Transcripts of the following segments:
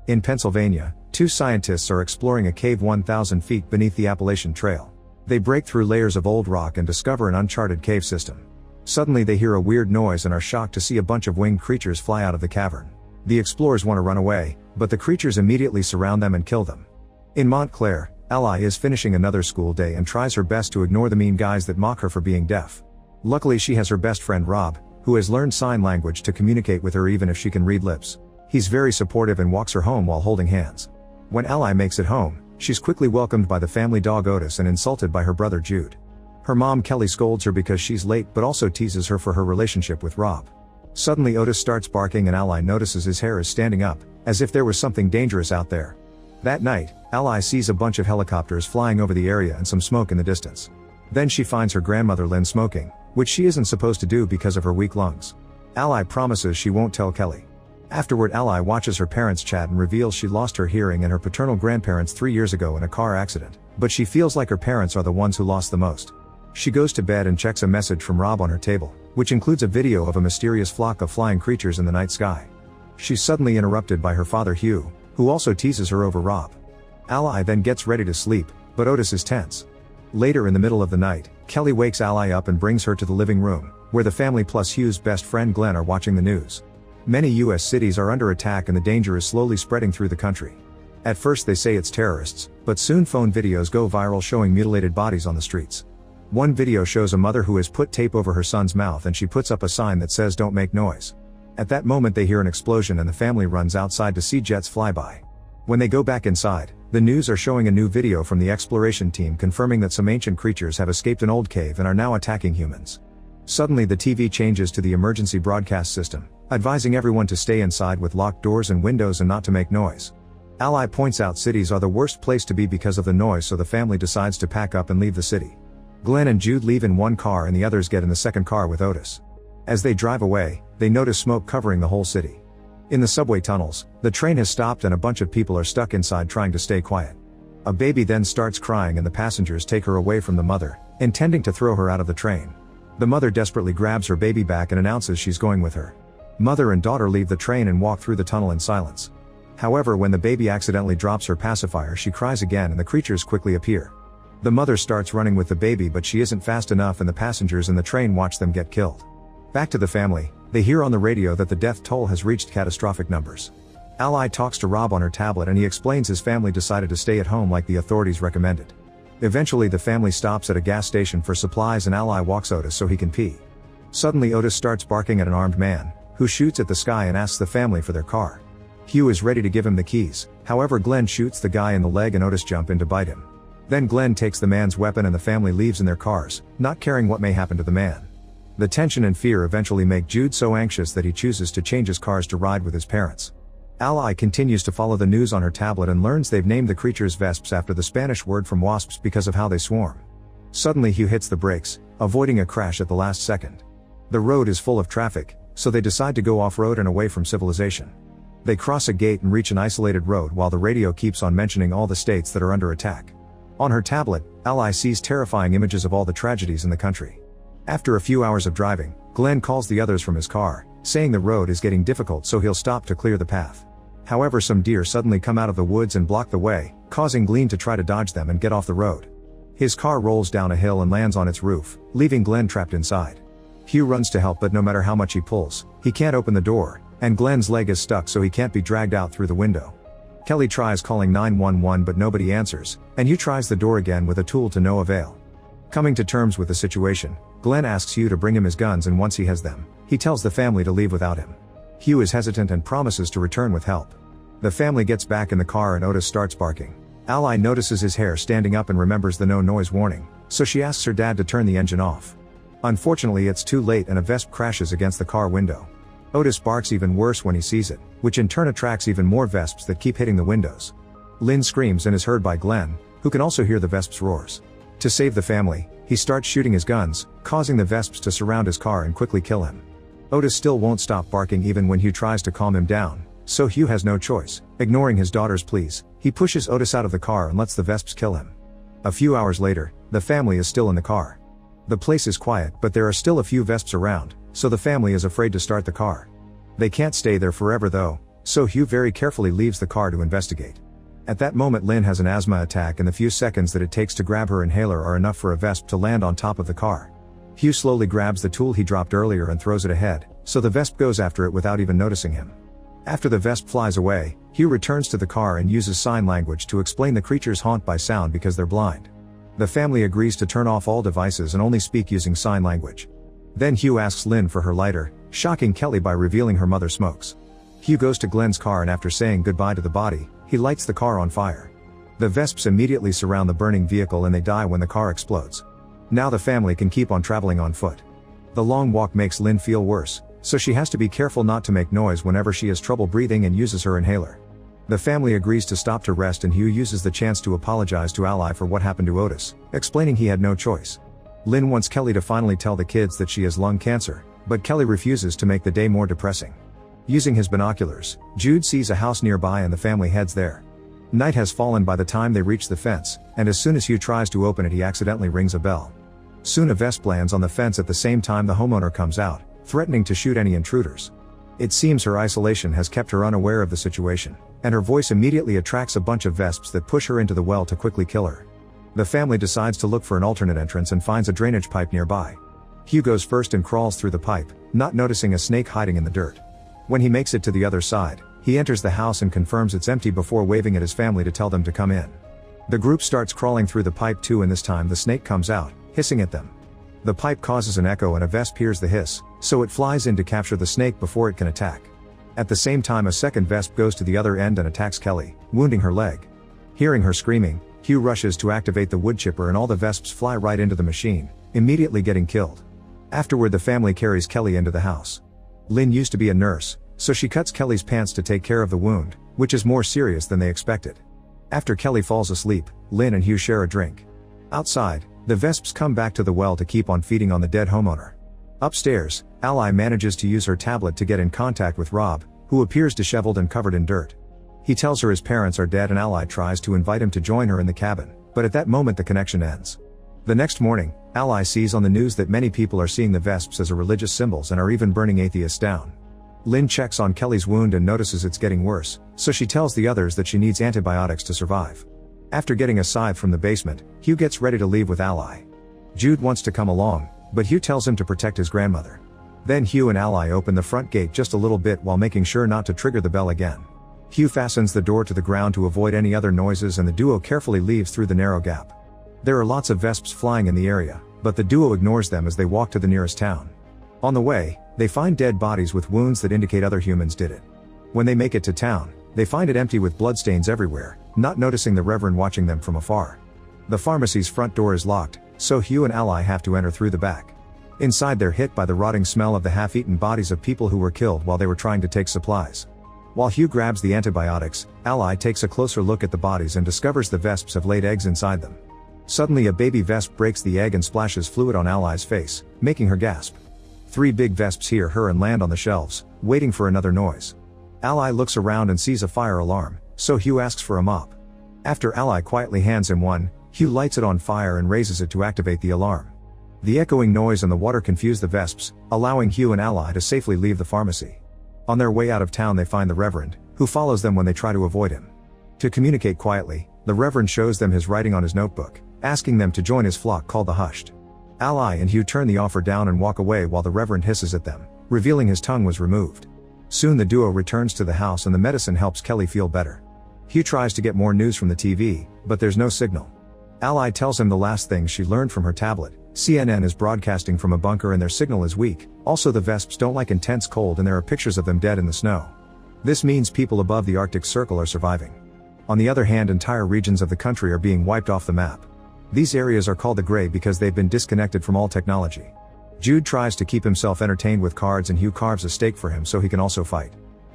In Pennsylvania, two scientists are exploring a cave 1,000 feet beneath the Appalachian Trail. They break through layers of old rock and discover an uncharted cave system. Suddenly they hear a weird noise and are shocked to see a bunch of winged creatures fly out of the cavern. The explorers want to run away, but the creatures immediately surround them and kill them. In Montclair, Ally is finishing another school day and tries her best to ignore the mean guys that mock her for being deaf. Luckily she has her best friend Rob, who has learned sign language to communicate with her even if she can read lips. He's very supportive and walks her home while holding hands. When Ally makes it home, she's quickly welcomed by the family dog Otis and insulted by her brother Jude. Her mom Kelly scolds her because she's late but also teases her for her relationship with Rob. Suddenly Otis starts barking and Ally notices his hair is standing up, as if there was something dangerous out there. That night, Ally sees a bunch of helicopters flying over the area and some smoke in the distance. Then she finds her grandmother Lynn smoking, which she isn't supposed to do because of her weak lungs. Ally promises she won't tell Kelly. Afterward Ally watches her parents chat and reveals she lost her hearing and her paternal grandparents 3 years ago in a car accident, but she feels like her parents are the ones who lost the most. She goes to bed and checks a message from Rob on her table, which includes a video of a mysterious flock of flying creatures in the night sky. She's suddenly interrupted by her father Hugh, who also teases her over Rob. Ally then gets ready to sleep, but Otis is tense. Later in the middle of the night, Kelly wakes Ally up and brings her to the living room, where the family plus Hugh's best friend Glenn are watching the news. Many US cities are under attack and the danger is slowly spreading through the country. At first they say it's terrorists, but soon phone videos go viral showing mutilated bodies on the streets. One video shows a mother who has put tape over her son's mouth and she puts up a sign that says "Don't make noise." At that moment they hear an explosion and the family runs outside to see jets fly by. When they go back inside, the news are showing a new video from the exploration team confirming that some ancient creatures have escaped an old cave and are now attacking humans. Suddenly the TV changes to the emergency broadcast system, advising everyone to stay inside with locked doors and windows and not to make noise. Ally points out cities are the worst place to be because of the noise, so the family decides to pack up and leave the city. Glenn and Jude leave in one car and the others get in the second car with Otis. As they drive away, they notice smoke covering the whole city. In the subway tunnels, the train has stopped and a bunch of people are stuck inside trying to stay quiet. A baby then starts crying and the passengers take her away from the mother, intending to throw her out of the train. The mother desperately grabs her baby back and announces she's going with her. Mother and daughter leave the train and walk through the tunnel in silence. However, when the baby accidentally drops her pacifier, she cries again and the creatures quickly appear. The mother starts running with the baby, but she isn't fast enough and the passengers in the train watch them get killed. Back to the family, they hear on the radio that the death toll has reached catastrophic numbers. Ally talks to Rob on her tablet and he explains his family decided to stay at home like the authorities recommended. Eventually the family stops at a gas station for supplies and Ally walks Otis so he can pee. Suddenly Otis starts barking at an armed man, who shoots at the sky and asks the family for their car. Hugh is ready to give him the keys, however Glenn shoots the guy in the leg and Otis jumps in to bite him. Then Glenn takes the man's weapon and the family leaves in their cars, not caring what may happen to the man. The tension and fear eventually make Jude so anxious that he chooses to change his cars to ride with his parents. Ally continues to follow the news on her tablet and learns they've named the creatures Vesps after the Spanish word from wasps because of how they swarm. Suddenly Hugh hits the brakes, avoiding a crash at the last second. The road is full of traffic, so they decide to go off-road and away from civilization. They cross a gate and reach an isolated road while the radio keeps on mentioning all the states that are under attack. On her tablet, Ally sees terrifying images of all the tragedies in the country. After a few hours of driving, Glenn calls the others from his car, saying the road is getting difficult so he'll stop to clear the path. However, some deer suddenly come out of the woods and block the way, causing Glenn to try to dodge them and get off the road. His car rolls down a hill and lands on its roof, leaving Glenn trapped inside. Hugh runs to help, but no matter how much he pulls, he can't open the door, and Glenn's leg is stuck so he can't be dragged out through the window. Kelly tries calling 911 but nobody answers, and Hugh tries the door again with a tool to no avail. Coming to terms with the situation, Glenn asks Hugh to bring him his guns, and once he has them, he tells the family to leave without him. Hugh is hesitant and promises to return with help. The family gets back in the car and Otis starts barking. Ally notices his hair standing up and remembers the no noise warning, so she asks her dad to turn the engine off. Unfortunately, it's too late and a vesp crashes against the car window. Otis barks even worse when he sees it, which in turn attracts even more vesps that keep hitting the windows. Lynn screams and is heard by Glenn, who can also hear the vesps' roars. To save the family, he starts shooting his guns, causing the vesps to surround his car and quickly kill him. Otis still won't stop barking even when Hugh tries to calm him down, so Hugh has no choice. Ignoring his daughter's pleas, he pushes Otis out of the car and lets the vesps kill him. A few hours later, the family is still in the car. The place is quiet, but there are still a few vesps around, so the family is afraid to start the car. They can't stay there forever though, so Hugh very carefully leaves the car to investigate. At that moment Lynn has an asthma attack and the few seconds that it takes to grab her inhaler are enough for a vesp to land on top of the car. Hugh slowly grabs the tool he dropped earlier and throws it ahead, so the vesp goes after it without even noticing him. After the vesp flies away, Hugh returns to the car and uses sign language to explain the creature's haunt by sound because they're blind. The family agrees to turn off all devices and only speak using sign language. Then Hugh asks Lynn for her lighter, shocking Kelly by revealing her mother smokes. Hugh goes to Glenn's car and after saying goodbye to the body, he lights the car on fire. The vesps immediately surround the burning vehicle and they die when the car explodes. Now the family can keep on traveling on foot. The long walk makes Lynn feel worse, so she has to be careful not to make noise whenever she has trouble breathing and uses her inhaler. The family agrees to stop to rest and Hugh uses the chance to apologize to Ally for what happened to Otis, explaining he had no choice. Lynn wants Kelly to finally tell the kids that she has lung cancer, but Kelly refuses to make the day more depressing. Using his binoculars, Jude sees a house nearby and the family heads there. Night has fallen by the time they reach the fence, and as soon as Hugh tries to open it he accidentally rings a bell. Soon a vesp lands on the fence at the same time the homeowner comes out, threatening to shoot any intruders. It seems her isolation has kept her unaware of the situation, and her voice immediately attracts a bunch of vesps that push her into the well to quickly kill her. The family decides to look for an alternate entrance and finds a drainage pipe nearby. Hugh goes first and crawls through the pipe, not noticing a snake hiding in the dirt. When he makes it to the other side, he enters the house and confirms it's empty before waving at his family to tell them to come in. The group starts crawling through the pipe too and this time the snake comes out, hissing at them. The pipe causes an echo and a vesp hears the hiss, so it flies in to capture the snake before it can attack. At the same time a second vesp goes to the other end and attacks Kelly, wounding her leg. Hearing her screaming, Hugh rushes to activate the wood chipper and all the vesps fly right into the machine, immediately getting killed. Afterward the family carries Kelly into the house. Lynn used to be a nurse, so she cuts Kelly's pants to take care of the wound, which is more serious than they expected. After Kelly falls asleep, Lynn and Hugh share a drink. Outside, the vesps come back to the well to keep on feeding on the dead homeowner. Upstairs, Ally manages to use her tablet to get in contact with Rob, who appears disheveled and covered in dirt. He tells her his parents are dead and Ally tries to invite him to join her in the cabin, but at that moment the connection ends. The next morning, Ally sees on the news that many people are seeing the vesps as a religious symbols and are even burning atheists down. Lynn checks on Kelly's wound and notices it's getting worse, so she tells the others that she needs antibiotics to survive. After getting a scythe from the basement, Hugh gets ready to leave with Ally. Jude wants to come along, but Hugh tells him to protect his grandmother. Then Hugh and Ally open the front gate just a little bit while making sure not to trigger the bell again. Hugh fastens the door to the ground to avoid any other noises and the duo carefully leaves through the narrow gap. There are lots of vesps flying in the area, but the duo ignores them as they walk to the nearest town. On the way, they find dead bodies with wounds that indicate other humans did it. When they make it to town, they find it empty with bloodstains everywhere, not noticing the Reverend watching them from afar. The pharmacy's front door is locked, so Hugh and Ally have to enter through the back. Inside they're hit by the rotting smell of the half-eaten bodies of people who were killed while they were trying to take supplies. While Hugh grabs the antibiotics, Ally takes a closer look at the bodies and discovers the vesps have laid eggs inside them. Suddenly a baby vesp breaks the egg and splashes fluid on Ally's face, making her gasp. 3 big vesps hear her and land on the shelves, waiting for another noise. Ally looks around and sees a fire alarm, so Hugh asks for a mop. After Ally quietly hands him one, Hugh lights it on fire and raises it to activate the alarm. The echoing noise and the water confuse the vesps, allowing Hugh and Ally to safely leave the pharmacy. On their way out of town they find the Reverend, who follows them when they try to avoid him. To communicate quietly, the Reverend shows them his writing on his notebook, asking them to join his flock called the Hushed. Ally and Hugh turn the offer down and walk away while the Reverend hisses at them, revealing his tongue was removed. Soon the duo returns to the house and the medicine helps Kelly feel better. Hugh tries to get more news from the TV, but there's no signal. Ally tells him the last thing she learned from her tablet: CNN is broadcasting from a bunker and their signal is weak. Also the vesps don't like intense cold and there are pictures of them dead in the snow. This means people above the Arctic Circle are surviving. On the other hand, entire regions of the country are being wiped off the map. These areas are called the Gray because they've been disconnected from all technology. Jude tries to keep himself entertained with cards and Hugh carves a steak for him so he can also fight.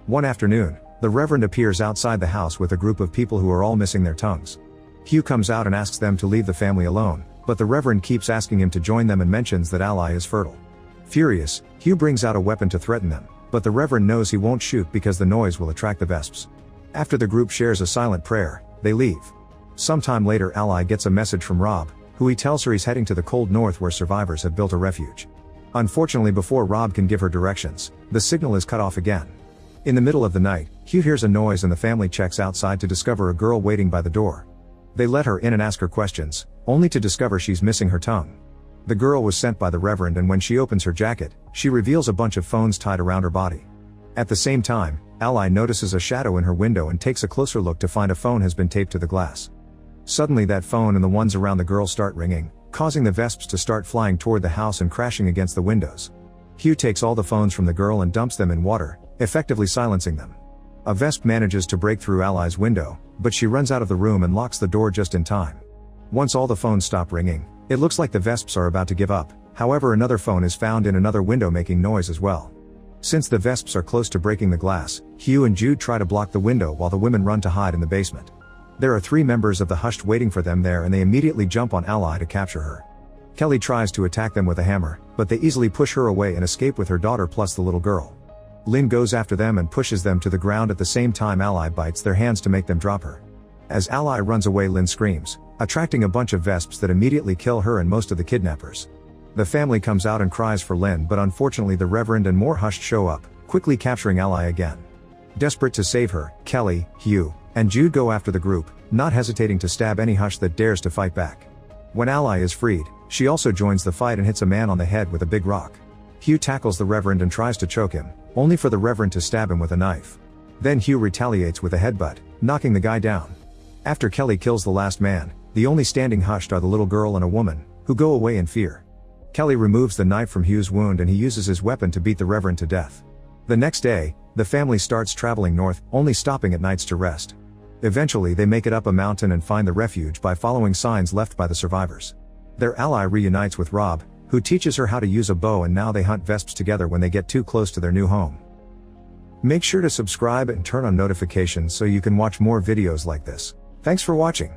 One afternoon, the Reverend appears outside the house with a group of people who are all missing their tongues. Hugh comes out and asks them to leave the family alone, but the Reverend keeps asking him to join them and mentions that Ally is fertile. Furious, Hugh brings out a weapon to threaten them, but the Reverend knows he won't shoot because the noise will attract the vesps. After the group shares a silent prayer, they leave. Sometime later Ally gets a message from Rob, who he tells her he's heading to the cold north where survivors have built a refuge. Unfortunately, before Rob can give her directions, the signal is cut off again. In the middle of the night, Hugh hears a noise and the family checks outside to discover a girl waiting by the door. They let her in and ask her questions, only to discover she's missing her tongue. The girl was sent by the Reverend, and when she opens her jacket, she reveals a bunch of phones tied around her body. At the same time, Ally notices a shadow in her window and takes a closer look to find a phone has been taped to the glass. Suddenly that phone and the ones around the girl start ringing, causing the Vesps to start flying toward the house and crashing against the windows. Hugh takes all the phones from the girl and dumps them in water, effectively silencing them. A Vesp manages to break through Ally's window, but she runs out of the room and locks the door just in time. Once all the phones stop ringing, it looks like the Vesps are about to give up. However, another phone is found in another window making noise as well. Since the Vesps are close to breaking the glass, Hugh and Jude try to block the window while the women run to hide in the basement. There are 3 members of the Hushed waiting for them there, and they immediately jump on Ally to capture her. Kelly tries to attack them with a hammer, but they easily push her away and escape with her daughter plus the little girl. Lynn goes after them and pushes them to the ground. At the same time, Ally bites their hands to make them drop her. As Ally runs away, Lynn screams, attracting a bunch of Vesps that immediately kill her and most of the kidnappers. The family comes out and cries for Lynn, but unfortunately the Reverend and more Hushed show up, quickly capturing Ally again. Desperate to save her, Kelly, Hugh, and Jude go after the group, not hesitating to stab any Hushed that dares to fight back. When Ally is freed, she also joins the fight and hits a man on the head with a big rock. Hugh tackles the Reverend and tries to choke him, only for the Reverend to stab him with a knife. Then Hugh retaliates with a headbutt, knocking the guy down. After Kelly kills the last man, the only standing Hushed are the little girl and a woman, who go away in fear. Kelly removes the knife from Hugh's wound and he uses his weapon to beat the Reverend to death. The next day, the family starts traveling north, only stopping at nights to rest. Eventually they make it up a mountain and find the refuge by following signs left by the survivors. Their ally reunites with Rob, who teaches her how to use a bow, and now they hunt Vesps together when they get too close to their new home. Make sure to subscribe and turn on notifications so you can watch more videos like this. Thanks for watching.